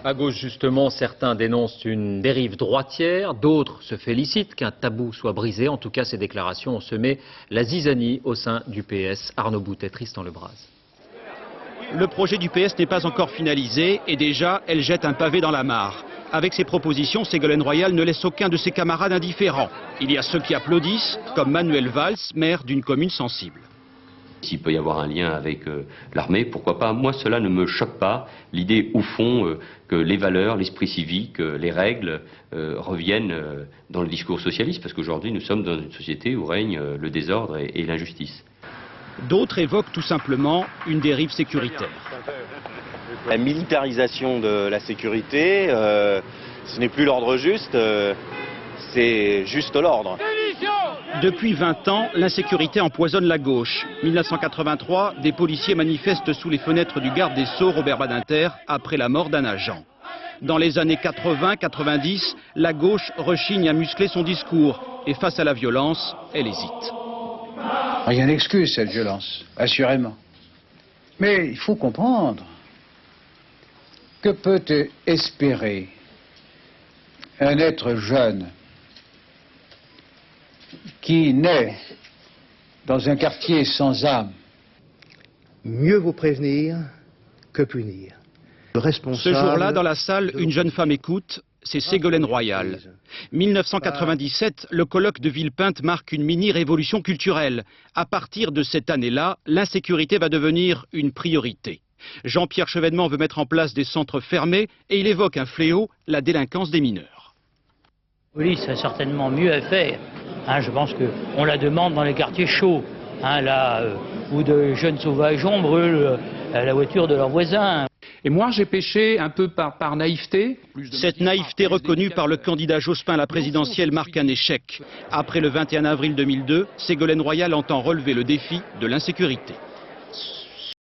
À gauche, justement, certains dénoncent une dérive droitière, d'autres se félicitent qu'un tabou soit brisé. En tout cas, ces déclarations ont semé la zizanie au sein du PS. Arnaud Boutet, Tristan Lebras. Le projet du PS n'est pas encore finalisé et déjà, elle jette un pavé dans la mare. Avec ses propositions, Ségolène Royal ne laisse aucun de ses camarades indifférents. Il y a ceux qui applaudissent, comme Manuel Valls, maire d'une commune sensible. S'il peut y avoir un lien avec l'armée, pourquoi pas? Moi, cela ne me choque pas. L'idée, au fond, que les valeurs, l'esprit civique, les règles reviennent dans le discours socialiste, parce qu'aujourd'hui, nous sommes dans une société où règne le désordre et l'injustice. D'autres évoquent tout simplement une dérive sécuritaire. La militarisation de la sécurité, ce n'est plus l'ordre juste, c'est juste l'ordre. Depuis 20 ans, l'insécurité empoisonne la gauche. 1983, des policiers manifestent sous les fenêtres du garde des Sceaux, Robert Badinter, après la mort d'un agent. Dans les années 80-90, la gauche rechigne à muscler son discours et face à la violence, elle hésite. Rien n'excuse cette violence, assurément. Mais il faut comprendre que peut espérer un être jeune qui naît dans un quartier sans âme. Mieux vaut prévenir que punir. Ce jour-là, dans la salle, une jeune femme écoute, c'est Ségolène Royal. 1997, le colloque de Villepinte marque une mini-révolution culturelle. À partir de cette année-là, l'insécurité va devenir une priorité. Jean-Pierre Chevènement veut mettre en place des centres fermés et il évoque un fléau, la délinquance des mineurs. Oui, ça a certainement mieux à faire. Je pense qu'on la demande dans les quartiers chauds, où de jeunes sauvageons brûlent la voiture de leurs voisins. Et moi, j'ai péché un peu par naïveté. Cette naïveté reconnue par le candidat Jospin à la présidentielle marque un échec. Après le 21 avril 2002, Ségolène Royal entend relever le défi de l'insécurité.